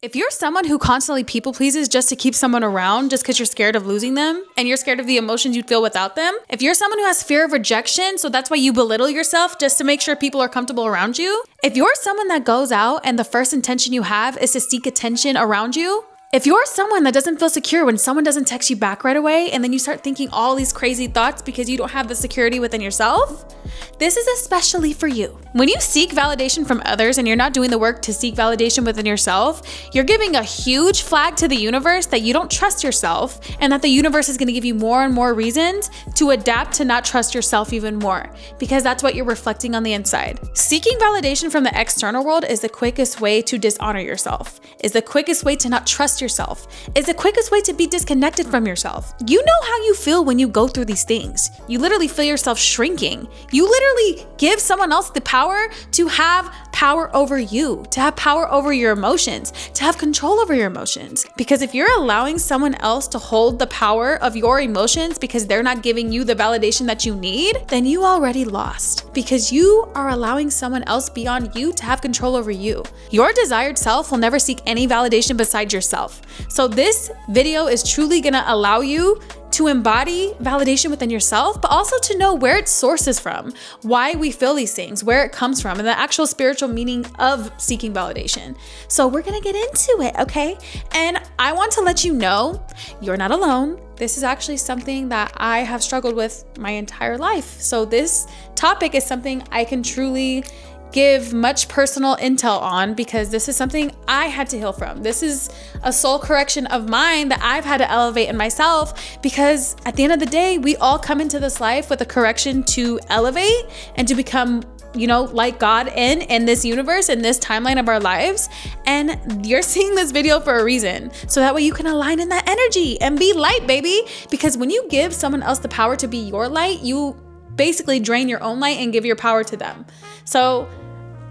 If you're someone who constantly people pleases just to keep someone around just because you're scared of losing them and you're scared of the emotions you'd feel without them, if you're someone who has fear of rejection, so that's why you belittle yourself just to make sure people are comfortable around you, if you're someone that goes out and the first intention you have is to seek attention around you, if you're someone that doesn't feel secure when someone doesn't text you back right away and then you start thinking all these crazy thoughts because you don't have the security within yourself, this is especially for you. When you seek validation from others and you're not doing the work to seek validation within yourself, you're giving a huge flag to the universe that you don't trust yourself and that the universe is going to give you more and more reasons to adapt to not trust yourself even more, because that's what you're reflecting on the inside. Seeking validation from the external world is the quickest way to dishonor yourself, is the quickest way to not trust yourself, is the quickest way to be disconnected from yourself. You know how you feel when you go through these things. You literally feel yourself shrinking. You literally give someone else the power to have power over you, to have power over your emotions, to have control over your emotions. Because if you're allowing someone else to hold the power of your emotions because they're not giving you the validation that you need, then you already lost, because you are allowing someone else beyond you to have control over you. Your desired self will never seek any validation besides yourself. So this video is truly gonna allow you to embody validation within yourself, but also to know where its source is from, why we feel these things, where it comes from, and the actual spiritual meaning of seeking validation. So we're gonna get into it, okay? And I want to let you know, you're not alone. This is actually something that I have struggled with my entire life. So this topic is something I can truly give much personal intel on, because this is something I had to heal from. This is a soul correction of mine that I've had to elevate in myself, because at the end of the day, we all come into this life with a correction to elevate and to become, you know, like God in this universe, in this timeline of our lives. And you're seeing this video for a reason, so that way you can align in that energy and be light, baby. Because when you give someone else the power to be your light, you basically drain your own light and give your power to them. So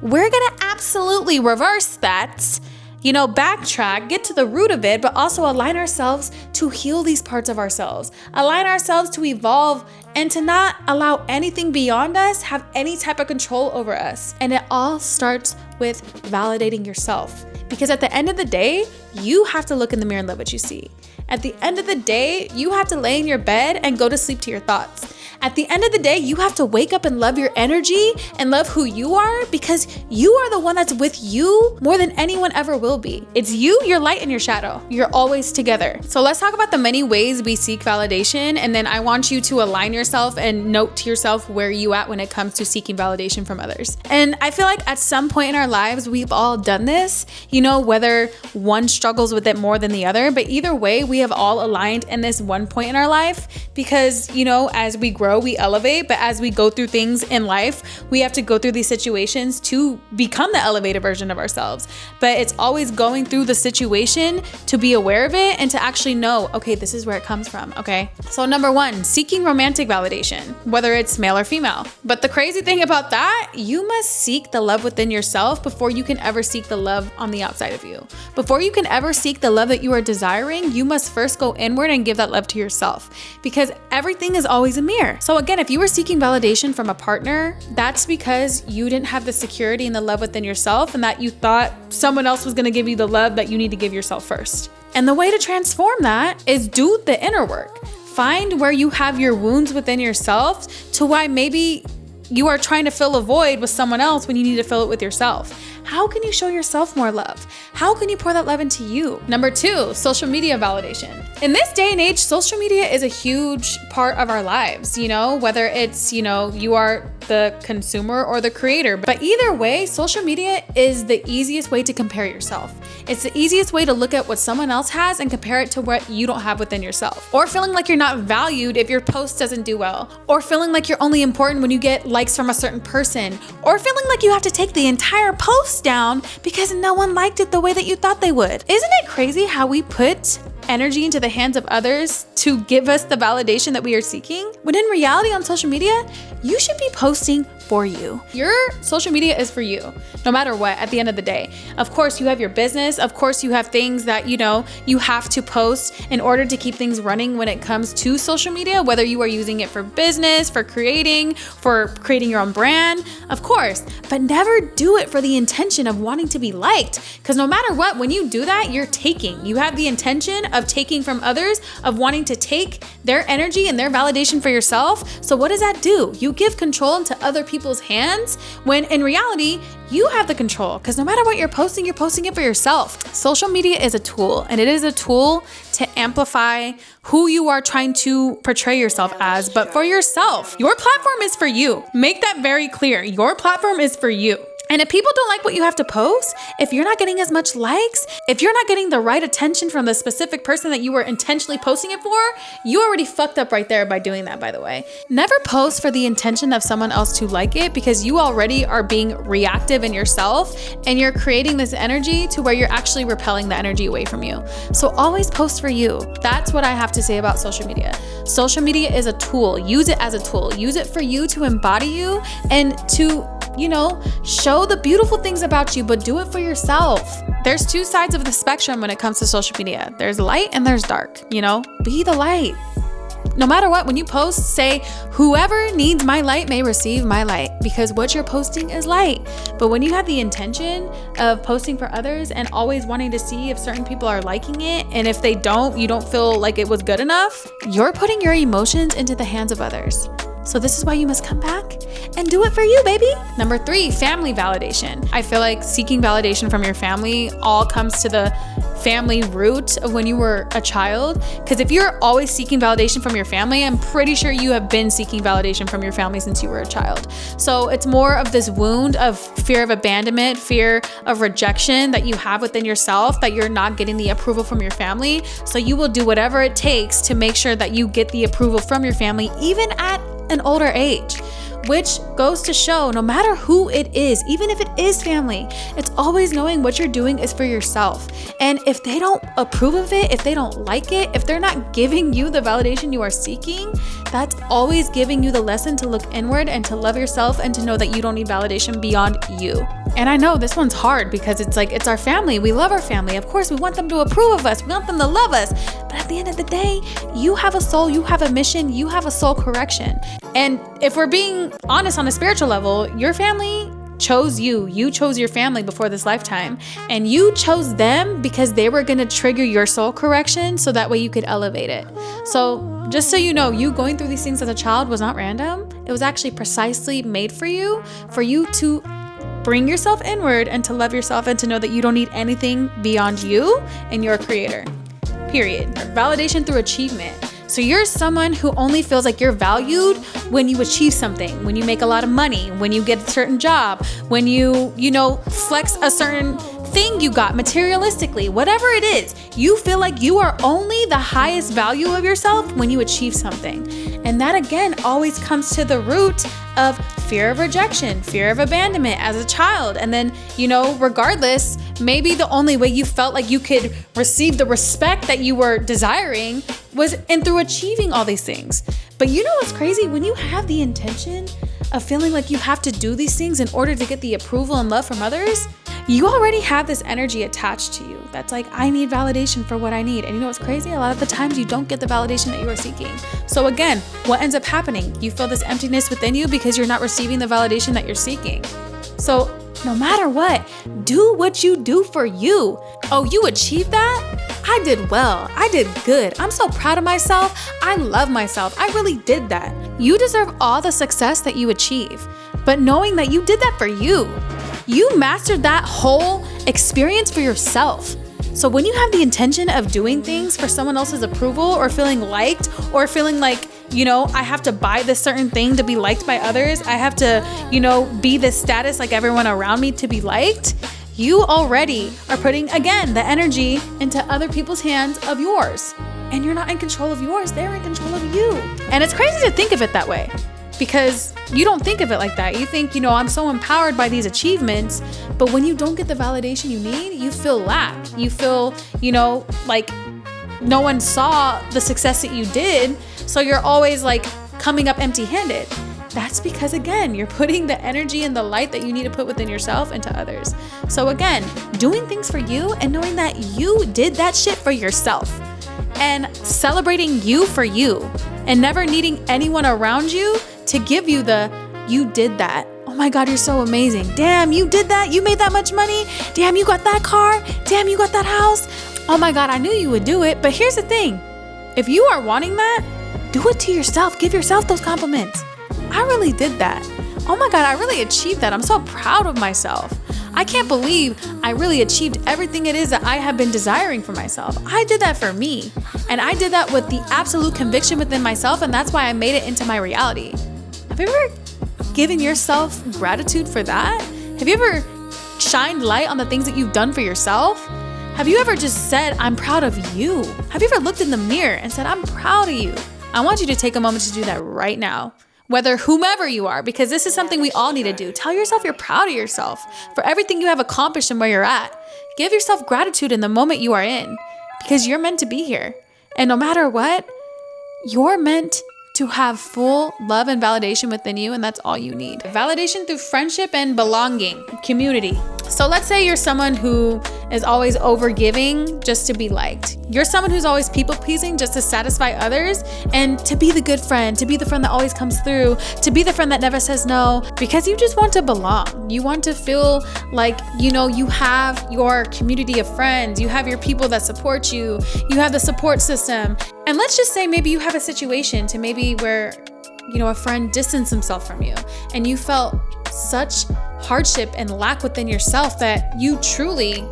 we're gonna absolutely reverse that, you know, backtrack, get to the root of it, but also align ourselves to heal these parts of ourselves, align ourselves to evolve, and to not allow anything beyond us have any type of control over us. And it all starts with validating yourself. Because at the end of the day, you have to look in the mirror and love what you see. At the end of the day, you have to lay in your bed and go to sleep to your thoughts. At the end of the day, you have to wake up and love your energy and love who you are, because you are the one that's with you more than anyone ever will be. It's you, your light, and your shadow. You're always together. So let's talk about the many ways we seek validation, and then I want you to align yourself and note to yourself where you at when it comes to seeking validation from others. And I feel like at some point in our lives, we've all done this, you know, whether one struggles with it more than the other, but either way, we have all aligned in this one point in our life, because, you know, as we grow, we elevate, but as we go through things in life, we have to go through these situations to become the elevated version of ourselves. But it's always going through the situation to be aware of it and to actually know, okay, this is where it comes from, okay? So number one, seeking romantic validation, whether it's male or female. But the crazy thing about that, you must seek the love within yourself before you can ever seek the love on the outside of you. Before you can ever seek the love that you are desiring, you must first go inward and give that love to yourself, because everything is always a mirror. So again, if you were seeking validation from a partner, that's because you didn't have the security and the love within yourself, and that you thought someone else was going to give you the love that you need to give yourself first. And the way to transform that is do the inner work. Find where you have your wounds within yourself, to why maybe you are trying to fill a void with someone else when you need to fill it with yourself. How can you show yourself more love? How can you pour that love into you? Number two, social media validation. In this day and age, social media is a huge part of our lives, you know, whether it's, you know, you are the consumer or the creator. But either way, social media is the easiest way to compare yourself. It's the easiest way to look at what someone else has and compare it to what you don't have within yourself. Or feeling like you're not valued if your post doesn't do well. Or feeling like you're only important when you get likes from a certain person. Or feeling like you have to take the entire post down because no one liked it the way that you thought they would. Isn't it crazy how we put energy into the hands of others to give us the validation that we are seeking? When in reality on social media, you should be posting for you. Your social media is for you, no matter what, at the end of the day. Of course, you have your business. Of course, you have things that, you have to post in order to keep things running when it comes to social media, whether you are using it for business, for creating your own brand, of course, but never do it for the intention of wanting to be liked. Because no matter what, when you do that, you're taking. You have the intention of taking from others, of wanting to take their energy and their validation for yourself. So what does that do? You give control into other people's hands when in reality, you have the control, because no matter what you're posting it for yourself. Social media is a tool, and it is a tool to amplify who you are trying to portray yourself as, but for yourself. Your platform is for you. Make that very clear. Your platform is for you. And if people don't like what you have to post, if you're not getting as much likes, if you're not getting the right attention from the specific person that you were intentionally posting it for, you already fucked up right there by doing that, by the way. Never post for the intention of someone else to like it, because you already are being reactive in yourself and you're creating this energy to where you're actually repelling the energy away from you. So always post for you. That's what I have to say about social media. Social media is a tool. Use it as a tool. Use it for you to embody you and to show the beautiful things about you, but do it for yourself. There's two sides of the spectrum when it comes to social media. There's light and there's dark, be the light. No matter what, when you post, say, whoever needs my light may receive my light, because what you're posting is light. But when you have the intention of posting for others and always wanting to see if certain people are liking it, and if they don't, you don't feel like it was good enough, you're putting your emotions into the hands of others. So this is why you must come back and do it for you, baby. Number 3, family validation. I feel like seeking validation from your family all comes to the family root of when you were a child. Because if you're always seeking validation from your family, I'm pretty sure you have been seeking validation from your family since you were a child. So it's more of this wound of fear of abandonment, fear of rejection that you have within yourself, that you're not getting the approval from your family. So you will do whatever it takes to make sure that you get the approval from your family, even at an older age, which goes to show no matter who it is, even if it is family, it's always knowing what you're doing is for yourself. And if they don't approve of it, if they don't like it, if they're not giving you the validation you are seeking, that's always giving you the lesson to look inward and to love yourself and to know that you don't need validation beyond you. And I know this one's hard because it's like, it's our family. We love our family. Of course, we want them to approve of us. We want them to love us. But at the end of the day, you have a soul, you have a mission, you have a soul correction. And if we're being honest on a spiritual level, your family chose you. You chose your family before this lifetime, and you chose them because they were going to trigger your soul correction so that way you could elevate it. So just so you know, you going through these things as a child was not random. It was actually precisely made for you to bring yourself inward and to love yourself and to know that you don't need anything beyond you and your creator. Period. Validation through achievement. So you're someone who only feels like you're valued when you achieve something, when you make a lot of money, when you get a certain job, when you flex a certain thing you got materialistically, whatever it is, you feel like you are only the highest value of yourself when you achieve something. And that again always comes to the root of fear of rejection, fear of abandonment as a child. And then, regardless, maybe the only way you felt like you could receive the respect that you were desiring was through achieving all these things. But you know what's crazy? When you have the intention of feeling like you have to do these things in order to get the approval and love from others, you already have this energy attached to you that's like, I need validation for what I need. And you know what's crazy? A lot of the times you don't get the validation that you are seeking. So again, what ends up happening? You feel this emptiness within you because you're not receiving the validation that you're seeking. So no matter what, do what you do for you. Oh, you achieved that? I did well. I did good. I'm so proud of myself. I love myself. I really did that. You deserve all the success that you achieve, but knowing that you did that for you. You mastered that whole experience for yourself. So when you have the intention of doing things for someone else's approval or feeling liked or feeling like, I have to buy this certain thing to be liked by others, I have to, be this status like everyone around me to be liked, you already are putting, again, the energy into other people's hands of yours. And you're not in control of yours, they're in control of you. And it's crazy to think of it that way, because you don't think of it like that. You think, I'm so empowered by these achievements, but when you don't get the validation you need, you feel lack. You feel, like no one saw the success that you did, so you're always like coming up empty-handed. That's because, again, you're putting the energy and the light that you need to put within yourself into others. So again, doing things for you and knowing that you did that shit for yourself and celebrating you for you and never needing anyone around you to give you the, you did that. Oh my God, you're so amazing. Damn, you did that. You made that much money. Damn, you got that car. Damn, you got that house. Oh my God, I knew you would do it. But here's the thing. If you are wanting that, do it to yourself. Give yourself those compliments. I really did that. Oh my God, I really achieved that. I'm so proud of myself. I can't believe I really achieved everything it is that I have been desiring for myself. I did that for me. And I did that with the absolute conviction within myself. And that's why I made it into my reality. Have you ever given yourself gratitude for that? Have you ever shined light on the things that you've done for yourself? Have you ever just said, I'm proud of you? Have you ever looked in the mirror and said, I'm proud of you? I want you to take a moment to do that right now. Whether whomever you are, because this is something we all need to do. Tell yourself you're proud of yourself for everything you have accomplished and where you're at. Give yourself gratitude in the moment you are in, because you're meant to be here. And no matter what, you're meant to have full love and validation within you, and that's all you need. Validation through friendship and belonging, community. So let's say you're someone who is always over-giving just to be liked. You're someone who's always people-pleasing just to satisfy others and to be the good friend, to be the friend that always comes through, to be the friend that never says no, because you just want to belong. You want to feel like, you have your community of friends, you have your people that support you, you have the support system. And let's just say maybe you have a situation to maybe where, a friend distanced himself from you and you felt such hardship and lack within yourself that you truly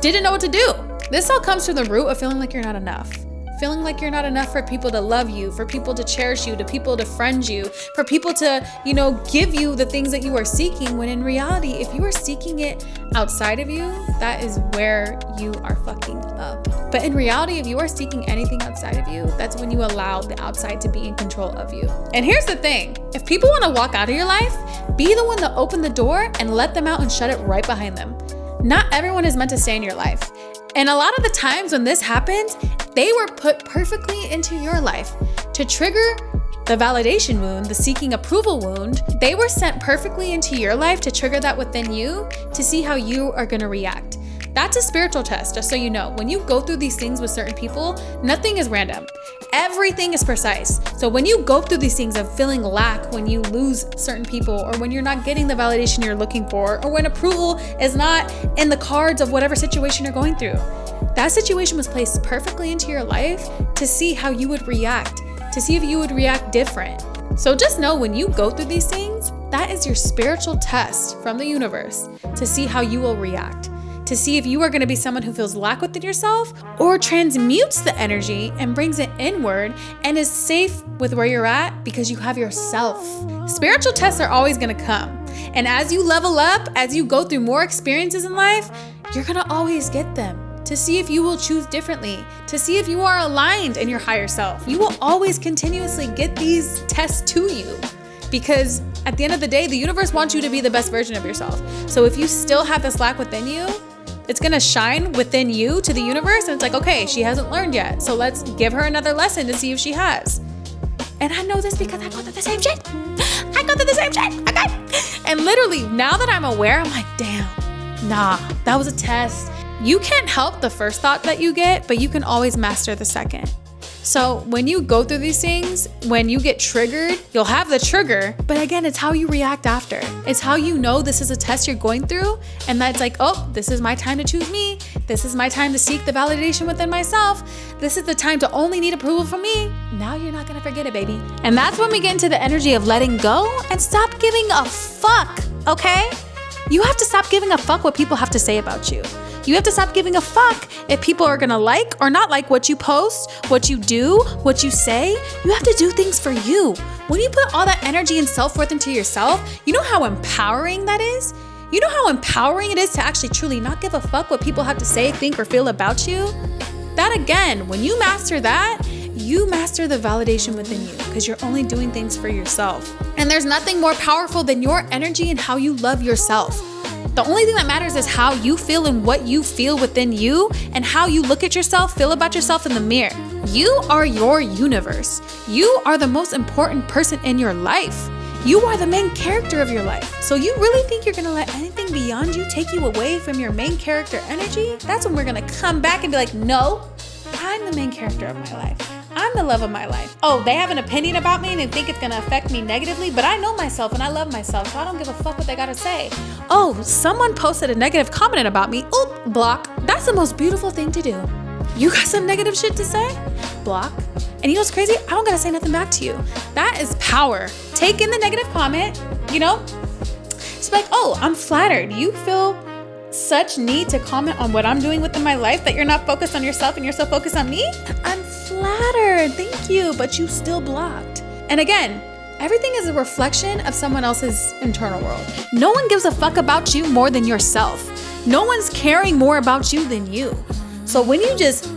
didn't know what to do. This all comes from the root of feeling like you're not enough. Feeling like you're not enough for people to love you, for people to cherish you, to people to friend you, for people to, give you the things that you are seeking, when in reality, if you are seeking it outside of you, that is where you are fucking up. But in reality, if you are seeking anything outside of you, that's when you allow the outside to be in control of you. And here's the thing, if people want to walk out of your life, be the one to open the door and let them out and shut it right behind them. Not everyone is meant to stay in your life. And a lot of the times when this happens, they were put perfectly into your life to trigger the validation wound, the seeking approval wound. They were sent perfectly into your life to trigger that within you to see how you are going to react. That's a spiritual test, just so you know. When you go through these things with certain people, nothing is random. Everything is precise. So when you go through these things of feeling lack, when you lose certain people, or when you're not getting the validation you're looking for, or when approval is not in the cards of whatever situation you're going through, that situation was placed perfectly into your life to see how you would react, to see if you would react different. So just know, when you go through these things, that is your spiritual test from the universe to see how you will react, to see if you are going to be someone who feels lack within yourself or transmutes the energy and brings it inward and is safe with where you're at because you have yourself. Spiritual tests are always going to come. And as you level up, as you go through more experiences in life, you're going to always get them to see if you will choose differently, to see if you are aligned in your higher self. You will always continuously get these tests to you, because at the end of the day, the universe wants you to be the best version of yourself. So if you still have this lack within you, it's going to shine within you to the universe. And it's like, okay, she hasn't learned yet, so let's give her another lesson to see if she has. And I know this because I go through the same shit. Okay. And literally, now that I'm aware, I'm like, damn, nah, that was a test. You can't help the first thought that you get, but you can always master the second. So when you go through these things, when you get triggered, you'll have the trigger, but again, it's how you react after. It's how you know this is a test you're going through, and that's like, oh, this is my time to choose me. This is my time to seek the validation within myself. This is the time to only need approval from me. Now you're not gonna forget it, baby. And that's when we get into the energy of letting go and stop giving a fuck, okay? You have to stop giving a fuck what people have to say about you. You have to stop giving a fuck if people are gonna like or not like what you post, what you do, what you say. You have to do things for you. When you put all that energy and self-worth into yourself, you know how empowering that is? You know how empowering it is to actually truly not give a fuck what people have to say, think, or feel about you? That again, when you master that, you master the validation within you, because you're only doing things for yourself. And there's nothing more powerful than your energy and how you love yourself. The only thing that matters is how you feel and what you feel within you and how you look at yourself, feel about yourself in the mirror. You are your universe. You are the most important person in your life. You are the main character of your life. So you really think you're gonna let anything beyond you take you away from your main character energy? That's when we're gonna come back and be like, no, I'm the main character of my life. I'm the love of my life. Oh, they have an opinion about me and they think it's gonna affect me negatively, but I know myself and I love myself, so I don't give a fuck what they gotta say. Oh, someone posted a negative comment about me. Oop, block. That's the most beautiful thing to do. You got some negative shit to say? Block. And you know what's crazy? I don't gotta say nothing back to you. That is power. Take in the negative comment, It's like, oh, I'm flattered. You feel such need to comment on what I'm doing within my life that you're not focused on yourself and you're so focused on me? I'm flattered, thank you, but you still blocked. And again, everything is a reflection of someone else's internal world. No one gives a fuck about you more than yourself. No one's caring more about you than you. So when you just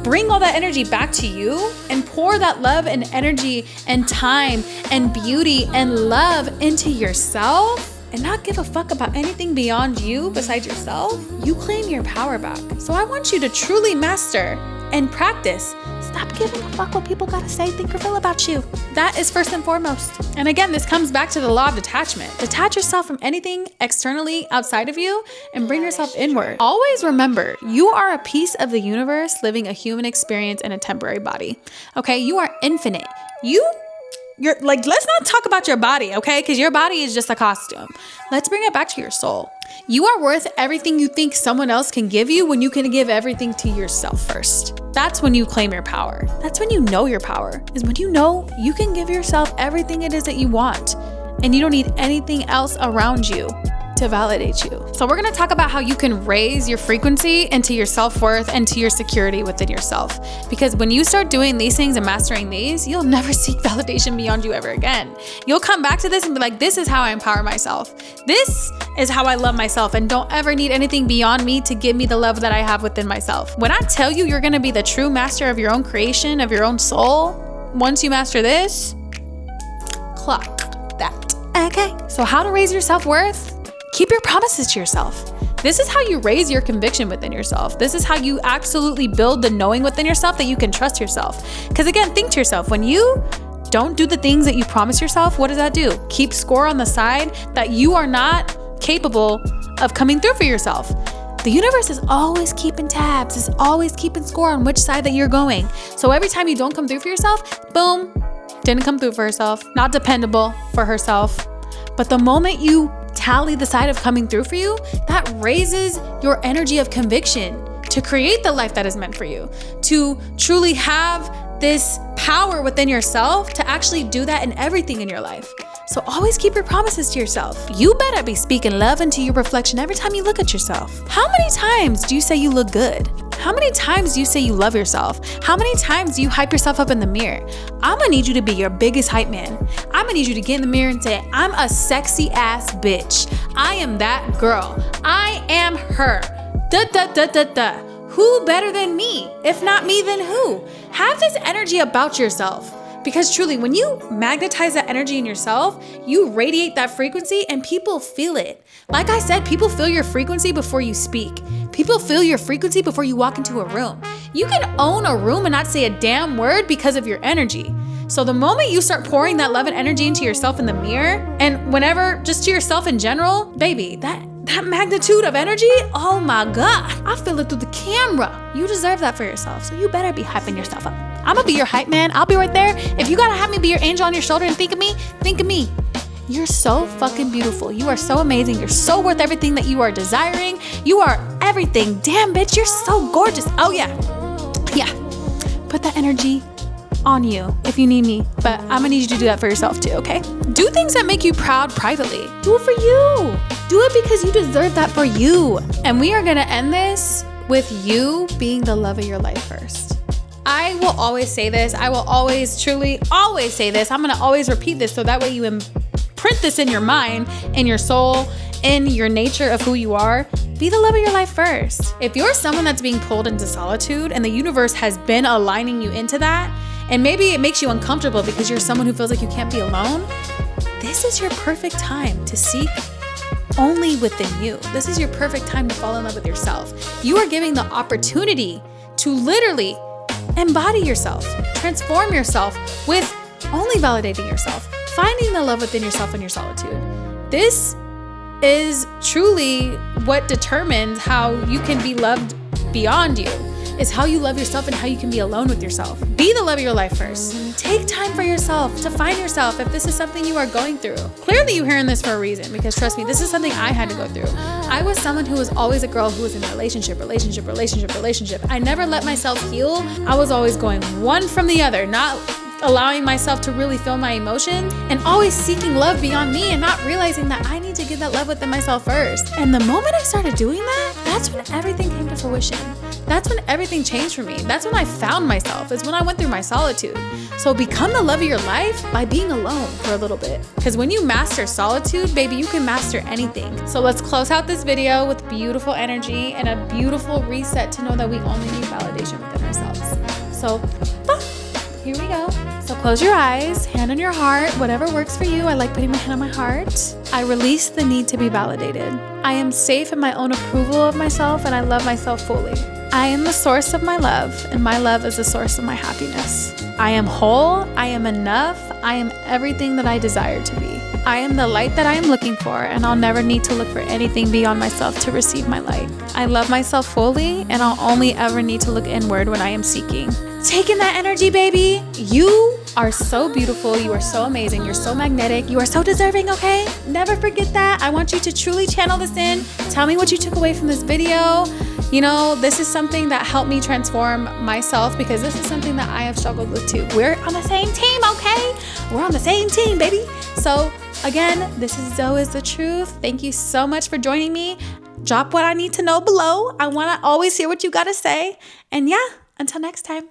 bring all that energy back to you and pour that love and energy and time and beauty and love into yourself, and not give a fuck about anything beyond you besides yourself, you claim your power back. So I want you to truly master and practice. Stop giving a fuck what people gotta say, think or feel about you. That is first and foremost. And again, this comes back to the law of detachment. Detach yourself from anything externally outside of you and bring yourself inward. Always remember, you are a piece of the universe living a human experience in a temporary body. Okay, you are infinite. You're like, let's not talk about your body, okay? Because your body is just a costume. Let's bring it back to your soul. You are worth everything you think someone else can give you when you can give everything to yourself first. That's when you claim your power. That's when you know your power, is when you know you can give yourself everything it is that you want. And you don't need anything else around you to validate you. So we're gonna talk about how you can raise your frequency into your self-worth and to your security within yourself. Because when you start doing these things and mastering these, you'll never seek validation beyond you ever again. You'll come back to this and be like, this is how I empower myself. This is how I love myself and don't ever need anything beyond me to give me the love that I have within myself. When I tell you you're gonna be the true master of your own creation, of your own soul, once you master this, clock that. Okay, so how to raise your self-worth? Keep your promises to yourself. This is how you raise your conviction within yourself. This is how you absolutely build the knowing within yourself that you can trust yourself. Because again, think to yourself, when you don't do the things that you promise yourself, what does that do? Keep score on the side that you are not capable of coming through for yourself. The universe is always keeping tabs, is always keeping score on which side that you're going. So every time you don't come through for yourself, boom, didn't come through for herself, not dependable for herself. But the moment you tally the side of coming through for you, that raises your energy of conviction to create the life that is meant for you, to truly have this power within yourself to actually do that in everything in your life. So always keep your promises to yourself. You better be speaking love into your reflection every time you look at yourself. How many times do you say you look good? How many times do you say you love yourself? How many times do you hype yourself up in the mirror? I'm gonna need you to be your biggest hype man. I'm gonna need you to get in the mirror and say, I'm a sexy ass bitch. I am that girl. I am her. Da da da da da. Who better than me? If not me, then who? Have this energy about yourself. Because truly, when you magnetize that energy in yourself, you radiate that frequency and people feel it. Like I said, people feel your frequency before you speak. People feel your frequency before you walk into a room. You can own a room and not say a damn word because of your energy. So the moment you start pouring that love and energy into yourself in the mirror, and whenever, just to yourself in general, baby, that magnitude of energy, oh my God, I feel it through the camera. You deserve that for yourself, so you better be hyping yourself up. I'm gonna be your hype man. I'll be right there. If you gotta have me be your angel on your shoulder and think of me, think of me. You're so fucking beautiful. You are so amazing. You're so worth everything that you are desiring. You are everything. Damn, bitch, you're so gorgeous. Oh yeah. Yeah. Put that energy on you if you need me, but I'm gonna need you to do that for yourself too, okay? Do things that make you proud privately. Do it for you. Do it because you deserve that for you. And we are gonna end this with you being the love of your life first. I will always say this. I will always, truly, always say this. I'm gonna always repeat this so that way you imprint this in your mind, in your soul, in your nature of who you are. Be the love of your life first. If you're someone that's being pulled into solitude and the universe has been aligning you into that, and maybe it makes you uncomfortable because you're someone who feels like you can't be alone, this is your perfect time to seek only within you. This is your perfect time to fall in love with yourself. You are giving the opportunity to literally embody yourself, transform yourself with only validating yourself, finding the love within yourself in your solitude. This is truly what determines how you can be loved beyond you, is how you love yourself and how you can be alone with yourself. Be the love of your life first. Take time for yourself to find yourself if this is something you are going through. Clearly you're hearing this for a reason, because trust me, this is something I had to go through. I was someone who was always a girl who was in a relationship. I never let myself heal. I was always going one from the other, not allowing myself to really feel my emotions, and always seeking love beyond me and not realizing that I need to get that love within myself first. And the moment I started doing that, that's when everything came to fruition. That's when everything changed for me. That's when I found myself, is when I went through my solitude. So become the love of your life by being alone for a little bit. Because when you master solitude, baby, you can master anything. So let's close out this video with beautiful energy and a beautiful reset to know that we only need validation within ourselves. So, here we go. So close your eyes, hand on your heart, whatever works for you. I like putting my hand on my heart. I release the need to be validated. I am safe in my own approval of myself, and I love myself fully. I am the source of my love, and my love is the source of my happiness. I am whole. I am enough. I am everything that I desire to be. I am the light that I am looking for, and I'll never need to look for anything beyond myself to receive my light. I love myself fully, and I'll only ever need to look inward when I am seeking. Take in that energy, baby. You are so beautiful. You are so amazing. You're so magnetic. You are so deserving, okay? Never forget that. I want you to truly channel this in. Tell me what you took away from this video. You know, this is something that helped me transform myself, because this is something that I have struggled with too. We're on the same team, okay? We're on the same team, baby. So again, this is Zoe is the Truth. Thank you so much for joining me. Drop what I need to know below. I want to always hear what you got to say. And yeah, until next time.